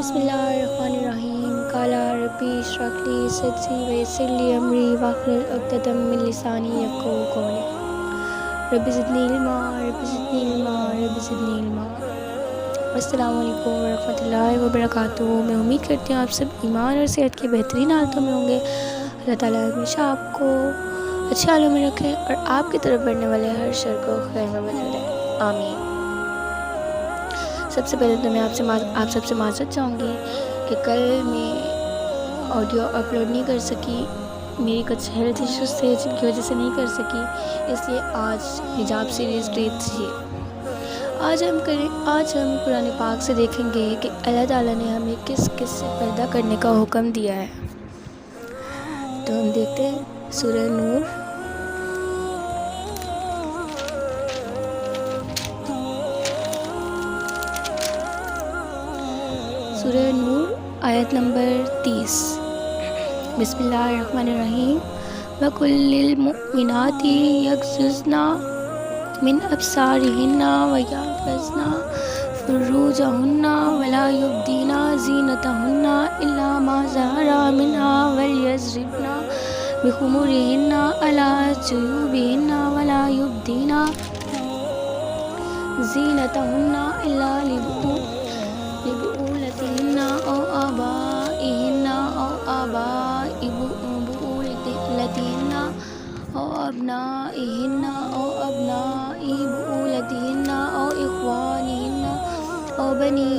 بسم اللہ الرحمن الرحیم قال ربی اشرح لی صدری ویسر لی امری واحلل عقدۃ من لسانی یفقہوا قولی رب زدنی علما رب زدنی علما رب زدنی علما۔ السلام علیکم ورحمۃ اللہ وبرکاتہ۔ میں امید کرتی ہوں آپ سب ایمان اور صحت کی بہترین حالتوں میں ہوں گے۔ اللہ تعالیٰ ہمیشہ آپ کو اچھے حالوں میں رکھے اور آپ کی طرف بڑھنے والے ہر شر کو خیر میں بدل دے، آمین۔ سب سے پہلے تو میں آپ سب سے معذرت چاہوں گی کہ کل میں آڈیو اپلوڈ نہیں کر سکی، میری کچھ ہیلتھ ایشوز تھے جن کی وجہ سے نہیں کر سکی، اس لیے آج حجاب سیریز ڈے تھی۔ آج ہم قرآن پاک سے دیکھیں گے کہ اللہ تعالیٰ نے ہمیں کس کس سے پردہ کرنے کا حکم دیا ہے۔ تو ہم دیکھتے ہیں سورہ نور آیت نمبر 30۔ بسم اللہ الرحمن الرحیم۔ وَقُلْ لِلْمُؤْمِنَاتِ يَغْضُضْنَ مِنْ أَبْصَارِهِنَّ وَيَحْفَظْنَ فُرُوجَهُنَّ وَلَا يُبْدِينَ زِينَتَهُنَّ إِلَّا مَا ظَهَرَ مِنْهَا وَلْيَضْرِبْنَ بِخُمُرِهِنَّ عَلَى جُيُوبِهِنَّ وَلَا يُبْدِينَ زِينَتَهُنَّ إِلَّا لِبُعُولَتِهِنَّ أَوْ آبَائِهِنَّ أَوْ آبَاءِ بُعُولَتِهِنَّ أَوْ أَبْنَائِهِنَّ أَوْ أَبْنَاءِ بُعُولَتِهِنَّ أَوْ إِخْوَانِهِنَّ أَوْ بَنِي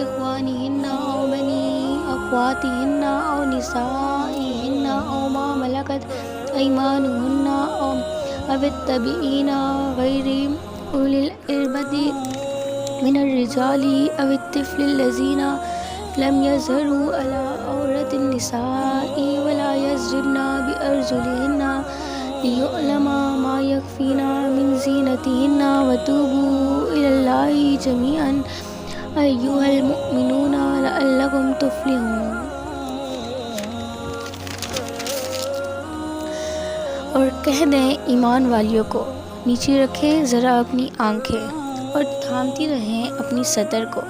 إِخْوَانِهِنَّ أَوْ بَنِي أَخْوَاتِهِنَّ أَوْ نِسَائِهِنَّ أَوْ مَا مَلَكَتْ أَيْمَانُهُنَّ أَوِ التَّابِعِينَ غَيْرِ أُولِي الْإِرْبَةِ مِنَ الرِّجَالِ أَوِ الطِّفْلِ الَّذِينَ لَمْ يَظْهَرُوا عَلَى عَوْرَةِ النِّسَاءِ وَلَا يَضْرِبْنَ بِأَرْجُلِهِنَّ لِيُعْلَمَ مَا يَخْفِينَ مِنْ زِينَتِهِنَّ وَتُوبُوا إِلَى اللَّهِ جَمِيعًا أَيُّهَا الْمُؤْمِنُونَ لَعَلَّكُمْ تُفْلِحُونَ۔ اور کہہ دیں ایمان والیوں کو، نیچے رکھیں ذرا اپنی آنکھیں اور تھامتی رہیں اپنی سطر کو۔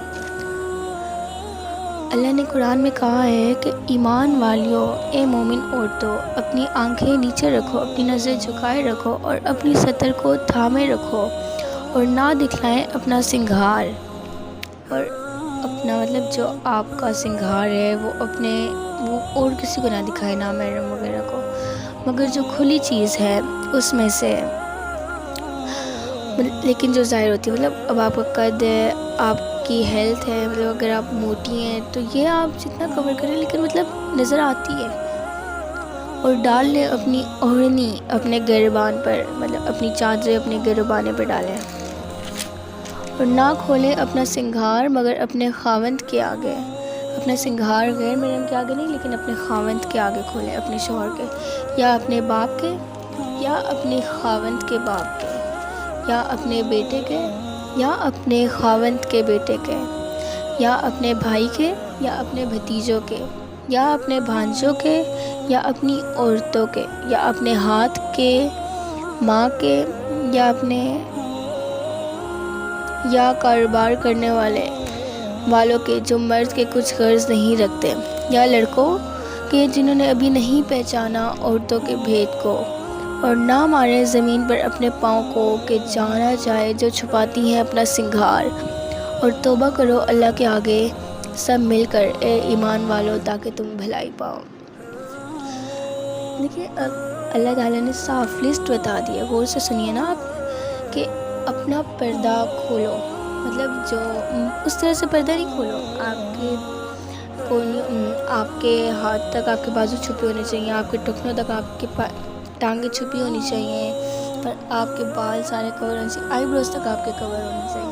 اللہ نے قرآن میں کہا ہے کہ ایمان والیوں، اے مومن عورتوں، اپنی آنکھیں نیچے رکھو، اپنی نظر جھکائے رکھو اور اپنی سطر کو تھامے رکھو اور نہ دکھلائیں اپنا سنگھار، اور اپنا مطلب جو آپ کا سنگھار ہے وہ اور کسی کو نہ دکھائے، نامحرم وغیرہ کو، مگر جو کھلی چیز ہے اس میں سے، لیکن جو ظاہر ہوتی ہے، مطلب اب آپ کا قد ہے، آپ کی ہیلتھ ہے، مطلب اگر آپ موٹی ہیں تو یہ آپ جتنا کور کریں لیکن مطلب نظر آتی ہے، اور ڈال لیں اپنی اوڑھنی اپنے گریبان پر، مطلب اپنی چادریں اپنے گریبانے پر ڈالیں، اور نہ کھولیں اپنا سنگھار مگر اپنے خاوند کے آگے۔ اپنا سنگھار غیر محرم کے آگے نہیں، لیکن اپنے خاوند کے آگے کھولیں، اپنے شوہر کے، یا اپنے باپ کے، یا اپنے خاوند کے باپ کے، یا اپنے بیٹے کے، یا اپنے خاوند کے بیٹے کے، یا اپنے بھائی کے، یا اپنے بھتیجوں کے، یا اپنے بھانجوں کے، یا اپنی عورتوں کے، یا اپنے ہاتھ کے، ماں کے، یا کاروبار کرنے والوں کے جو مرد کے کچھ قرض نہیں رکھتے، یا لڑکوں کے جنہوں نے ابھی نہیں پہچانا عورتوں کے بھید کو، اور نہ مارے زمین پر اپنے پاؤں کو کہ جانا جائے جو چھپاتی ہیں اپنا سنگھار، اور توبہ کرو اللہ کے آگے سب مل کر اے ایمان والو تاکہ تم بھلائی پاؤ۔ دیکھیے اللہ تعالیٰ نے صاف لسٹ بتا دی ہے، غور سے سنیے نا آپ، کہ اپنا پردہ کھولو، مطلب جو اس طرح سے پردہ نہیں کھولو، آپ کے ہاتھ تک آپ کے بازو چھپے ہونے چاہیے، آپ کے ٹخنوں تک آپ کے ٹانگیں چھپی ہونی چاہیے، اور آپ کے بال سارے کور ہونے چاہیے، آئی بروز تک آپ کے کور ہونے چاہیے،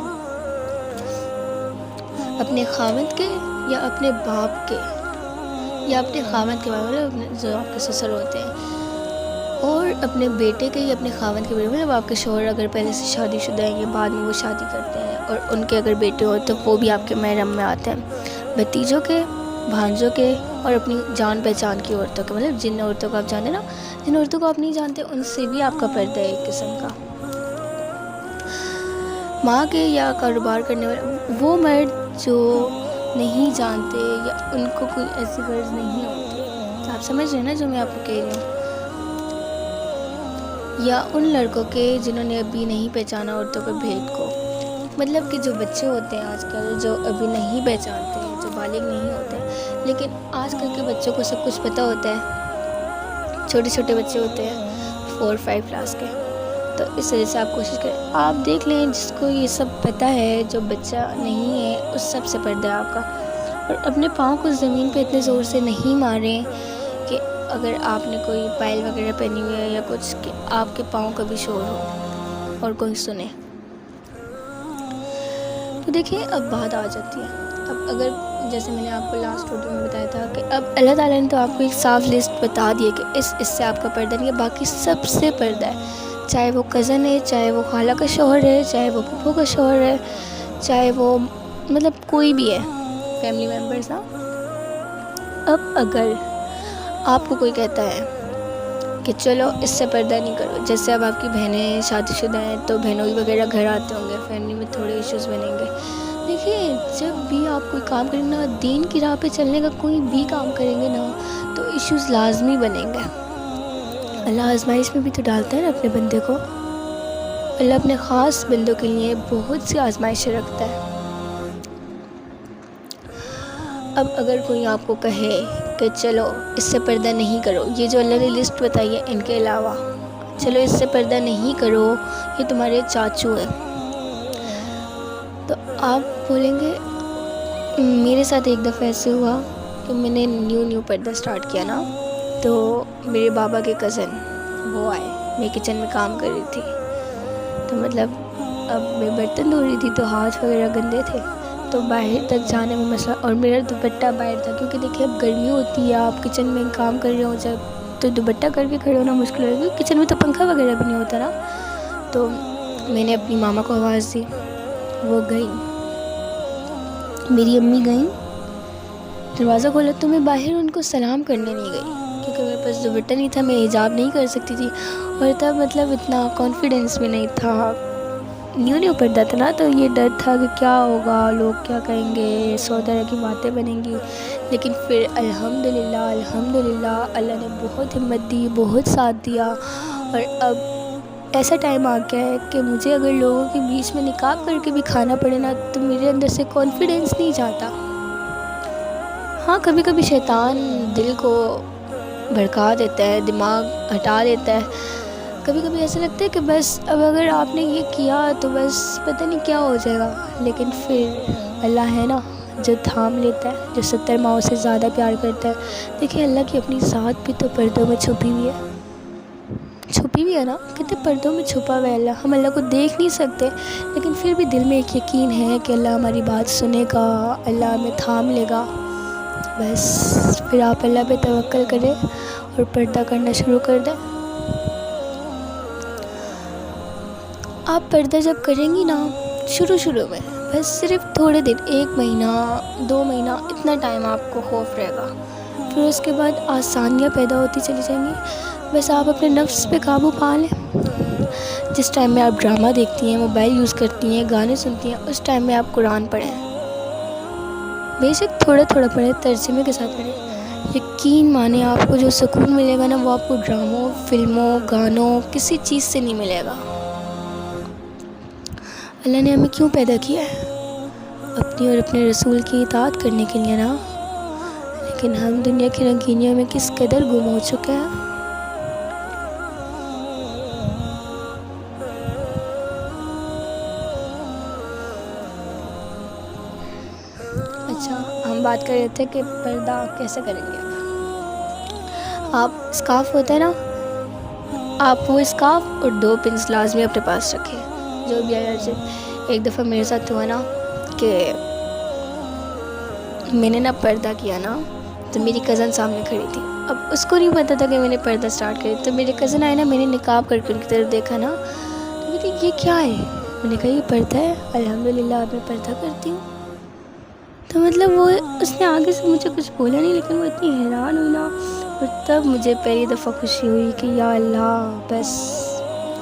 اپنے خاوند کے یا اپنے باپ کے، یا اپنے خاوند کے باپ، مطلب جو آپ کے سسر ہوتے ہیں، اور اپنے بیٹے کے یا اپنے خاوند کے بیٹے، مطلب آپ کے شوہر اگر پہلے سے شادی شدہ ہیں یا بعد میں وہ شادی کرتے ہیں اور ان کے اگر بیٹے ہو تو وہ بھی آپ کے محرم میں آتے ہیں، بھتیجوں کے، بھانجوں کے، اور اپنی جان پہچان کی عورتوں کے، مطلب جن عورتوں کو آپ جانتے ہیں نا، جن عورتوں کو آپ نہیں جانتے ان سے بھی آپ کا پردہ ہے ایک قسم کا۔ ماں کے یا کاروبار کرنے والے وہ مرد جو نہیں جانتے یا ان کو کوئی ایسی غرض نہیں ہوتی. آپ سمجھ رہے ہیں نا جو میں آپ کو کہہ رہی ہوں؟ یا ان لڑکوں کے جنہوں نے ابھی نہیں پہچانا عورتوں کے بھید کو. مطلب کہ جو بچے ہوتے ہیں آج کل جو ابھی نہیں پہچانتے، جو بالغ نہیں ہوتے، لیکن آج کل کے بچوں کو سب کچھ پتہ ہوتا ہے. چھوٹے چھوٹے بچے ہوتے ہیں 4-5 کلاس کے. تو اس وجہ سے آپ کوشش کریں، آپ دیکھ لیں جس کو یہ سب پتہ ہے، جو بچہ نہیں ہے اس سب سے پردہ ہے آپ کا. اور اپنے پاؤں کو زمین پہ اتنے زور سے نہیں ماریں کہ اگر آپ نے کوئی پائل وغیرہ پہنی ہوئی ہے یا کچھ، کہ آپ کے پاؤں کا بھی شور ہو اور کوئی سنے. تو دیکھیں اب بات آ جاتی ہے. اب اگر جیسے میں نے آپ کو لاسٹ ویڈیو میں بتایا تھا کہ اب اللہ تعالیٰ نے تو آپ کو ایک صاف لسٹ بتا دی ہے کہ اس سے آپ کا پردہ نہیں ہے، باقی سب سے پردہ ہے. چاہے وہ کزن ہے، چاہے وہ خالہ کا شوہر ہے، چاہے وہ پھپھو کا شوہر ہے، چاہے وہ مطلب کوئی بھی ہے فیملی ممبرس نا. اب اگر آپ کو کوئی کہتا ہے کہ چلو اس سے پردہ نہیں کرو، جیسے اب آپ کی بہنیں شادی شدہ ہیں تو بہنوں وغیرہ گھر آتے ہوں گے، فیملی میں تھوڑے ایشوز بنیں گے. دیکھیے جب بھی آپ کوئی کام کریں نا، دین کی راہ پہ چلنے کا کوئی بھی کام کریں گے نا تو ایشوز لازمی بنیں گے. اللہ آزمائش میں بھی تو ڈالتا ہے نا اپنے بندے کو. اللہ اپنے خاص بندوں کے لیے بہت سی آزمائشیں رکھتا ہے. اب اگر کوئی آپ کو کہے کہ چلو اس سے پردہ نہیں کرو، یہ جو اللہ نے لسٹ بتائی ہے ان کے علاوہ چلو اس سے پردہ نہیں کرو، یہ تمہارے چاچو ہیں، تو آپ بولیں گے میرے ساتھ ایک دفعہ ایسے ہوا کہ میں نے نیو پردہ سٹارٹ کیا نا، تو میرے بابا کے کزن وہ آئے، میں کچن میں کام کر رہی تھی، تو مطلب اب میں برتن دھو رہی تھی تو ہاتھ وغیرہ گندے تھے، تو باہر تک جانے میں مسئلہ، اور میرا دوپٹہ باہر تھا کیونکہ دیکھیے اب گرمی ہوتی ہے، آپ کچن میں کام کر رہے ہو جب تو دوپٹہ کر کے کھڑے ہونا مشکل ہے کیونکہ کچن میں تو پنکھا وغیرہ بھی نہیں ہوتا نا. تو میں نے اپنی ماما کو آواز دی، وہ گئی، میری امی گئیں، دروازہ کھولا تو میں باہر ان کو سلام کرنے نہیں گئی کیونکہ میرے پاس دوپٹہ نہیں تھا، میں حجاب نہیں کر سکتی تھی، اور تب مطلب اتنا کانفیڈنس بھی نہیں تھا، نیو پردہ تھا نا، تو یہ ڈر تھا کہ کیا ہوگا، لوگ کیا کہیں گے، 100 طرح کی باتیں بنیں گی. لیکن پھر الحمدللہ اللہ نے بہت ہمت دی، بہت ساتھ دیا. اور اب ایسا ٹائم آ گیا ہے کہ مجھے اگر لوگوں کے بیچ میں نقاب کر کے بھی کھانا پڑے نا تو میرے اندر سے کانفیڈنس نہیں جاتا. ہاں کبھی کبھی شیطان دل کو بھڑکا دیتا ہے، دماغ ہٹا دیتا ہے، کبھی کبھی ایسا لگتا ہے کہ بس اب اگر آپ نے یہ کیا تو بس پتہ نہیں کیا ہو جائے گا. لیکن پھر اللہ ہے نا جو تھام لیتا ہے، جو 70 ماؤں سے زیادہ پیار کرتا ہے. دیکھیں اللہ کی اپنی ذات بھی تو پردوں میں چھپی ہوئی ہے نا، کتنے پردوں میں چھپا ہوا ہے اللہ. ہم اللہ کو دیکھ نہیں سکتے لیکن پھر بھی دل میں ایک یقین ہے کہ اللہ ہماری بات سنے گا، اللہ ہمیں تھام لے گا. بس پھر آپ اللہ پہ توکل کریں اور پردہ کرنا شروع کر دیں. آپ پردہ جب کریں گی نا شروع میں بس صرف تھوڑے دن، 1 مہینہ 2 مہینہ اتنا ٹائم آپ کو خوف رہے گا، پھر اس کے بعد آسانیاں پیدا ہوتی چلی جائیں گی. بس آپ اپنے نفس پہ قابو پا لیں. جس ٹائم میں آپ ڈرامہ دیکھتی ہیں، موبائل یوز کرتی ہیں، گانے سنتی ہیں، اس ٹائم میں آپ قرآن پڑھیں، بے شک تھوڑا پڑھیں، ترجمے کے ساتھ پڑھیں. یقین مانیں آپ کو جو سکون ملے گا نا وہ آپ کو ڈراموں، فلموں، گانوں، کسی چیز سے نہیں ملے گا. اللہ نے ہمیں کیوں پیدا کیا ہے؟ اپنی اور اپنے رسول کی اطاعت کرنے کے لیے نا. لیکن ہم دنیا کی رنگینیوں میں کس قدر گم ہو چکے ہیں. اچھا ہم بات کر رہے تھے کہ پردہ کیسے کریں گے. آپ اسکارف ہوتا ہے نا، آپ وہ اسکارف اور 2 پنس لازمی اپنے پاس رکھیں جو بھی آیا جائے. ایک دفعہ میرے ساتھ ہوا نا کہ میں نے نا پردہ کیا نا تو میری کزن سامنے کھڑی تھی. اب اس کو نہیں پتا تھا کہ میں نے پردہ سٹارٹ کری، تو میرے کزن آئے نا، میں نے نقاب کر کے ان کی طرف دیکھا نا تو کہتی یہ کیا ہے؟ میں نے کہا یہ پردہ ہے، الحمدللہ اب میں پردہ کرتی ہوں. تو مطلب وہ اس نے آگے سے مجھے کچھ بولا نہیں لیکن وہ اتنی حیران ہوئی نا. اور تب مجھے پہلی دفعہ خوشی ہوئی کہ یا اللہ بس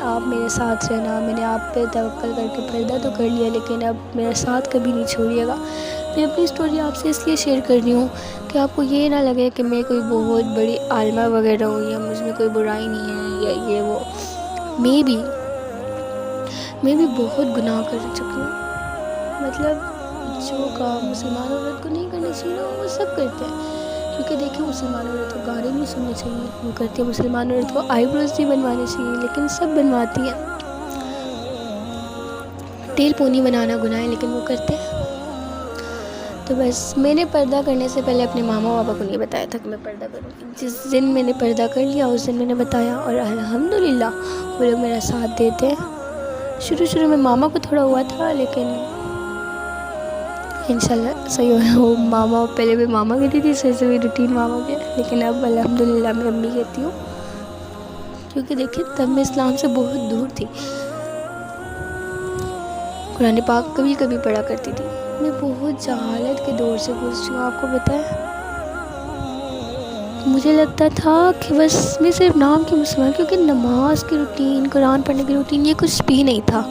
آپ میرے ساتھ رہنا. میں نے آپ پہ توکل کر کے پردہ تو کر لیا لیکن اب میرا ساتھ کبھی نہیں چھوڑیے گا. میں اپنی اسٹوری آپ سے اس لیے شیئر کر رہی ہوں کہ آپ کو یہ نہ لگے کہ میں کوئی بہت بڑی عالمہ وغیرہ ہوں یا مجھ میں کوئی برائی نہیں ہے یا یہ وہ. میں بھی بہت گناہ کر چکی ہوں. مطلب جو کام مسلمان عورت کو نہیں کرنا چاہیے نا وہ سب کرتے ہیں. کیونکہ دیکھیں مسلمان عورت کو گانے نہیں سننے چاہیے وہ کرتے ہیں, مسلمان عورت کو آئی بروز نہیں بنوانے چاہیے لیکن سب بنواتی ہیں. تیل پونی بنانا گناہ ہے لیکن وہ کرتے ہیں. تو بس میں نے پردہ کرنے سے پہلے اپنے ماما بابا کو نہیں بتایا تھا کہ میں پردہ کروں گی. جس دن میں نے پردہ کر لیا اس دن میں نے بتایا اور الحمدللہ وہ لوگ میرا ساتھ دیتے ہیں. شروع میں ماما کو تھوڑا ہوا تھا لیکن انشاءاللہ صحیح ہو. وہ ماما پہلے میں ماما کہتی تھی سر سے بھی روٹین ماما کے, لیکن اب الحمدللہ میں امی کہتی ہوں. کیونکہ دیکھیں تب میں اسلام سے بہت دور تھی. قرآن پاک کبھی کبھی پڑھا کرتی تھی. میں بہت جہالت کے دور سے گزری ہوں, آپ کو بتائیں. مجھے لگتا تھا کہ بس میں صرف نام کی مسلمان, کیونکہ نماز کی روٹین, قرآن پڑھنے کی روٹین یہ کچھ بھی نہیں تھا.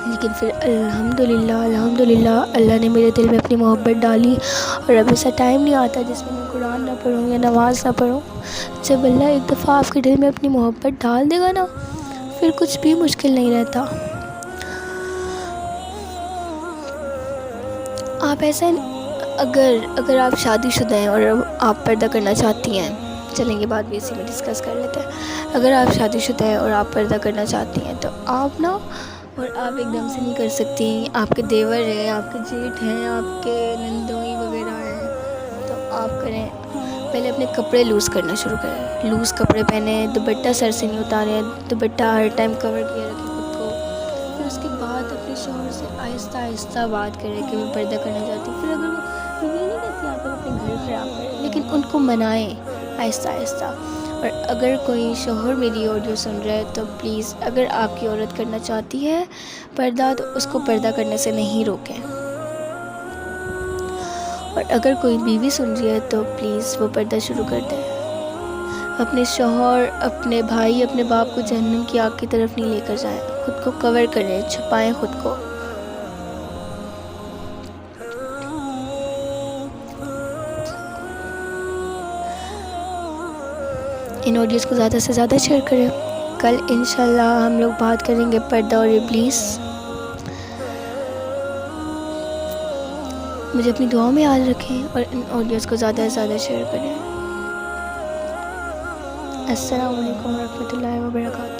لیکن پھر الحمدللہ اللہ نے میرے دل میں اپنی محبت ڈالی. اور اب ایسا ٹائم نہیں آتا جس میں قرآن نہ پڑھوں یا نماز نہ پڑھوں. جب اللہ ایک دفعہ آپ کے دل میں اپنی محبت ڈال دے گا نا پھر کچھ بھی مشکل نہیں رہتا. آپ ایسا اگر آپ شادی شدہ ہیں اور آپ پردہ کرنا چاہتی ہیں, چلیں گے بعد بھی اسی میں ڈسکس کر لیتے ہیں. اگر آپ شادی شدہ ہیں اور آپ پردہ کرنا چاہتی ہیں تو آپ نا, اور آپ ایک دم سے نہیں کر سکتی. آپ کے دیور ہیں, آپ کے جیٹھ ہیں, آپ کے نندوئی وغیرہ ہیں, تو آپ کریں پہلے اپنے کپڑے لوز کرنا شروع کریں. لوز کپڑے پہنیں, دوپٹہ سر سے نہیں اتاریں, دوپٹہ ہر ٹائم کور کیے رکھیں خود کو. پھر اس کے بعد اپنے شوہر سے آہستہ آہستہ بات کریں کہ میں پردہ کرنا چاہتی ہوں. پھر اگر وہ یہ نہیں کہتی آپ اپنے گھر خراب کریں, لیکن ان کو منائیں آہستہ آہستہ. اور اگر کوئی شوہر میری آڈیو سن رہا ہے تو پلیز اگر آپ کی عورت کرنا چاہتی ہے پردہ تو اس کو پردہ کرنے سے نہیں روکیں. اور اگر کوئی بیوی سن رہی ہے تو پلیز وہ پردہ شروع کر دیں. اپنے شوہر, اپنے بھائی, اپنے باپ کو جہنم کی آگ کی طرف نہیں لے کر جائیں. خود کو کور کریں, چھپائیں خود کو. ان آڈیوز کو زیادہ سے زیادہ شیئر کریں. کل انشاءاللہ ہم لوگ بات کریں گے پردہ اور ابلیس. مجھے اپنی دعاؤں میں یاد رکھیں اور ان آڈیوز کو زیادہ سے زیادہ شیئر کریں. السلام علیکم ورحمۃ اللہ وبرکاتہ.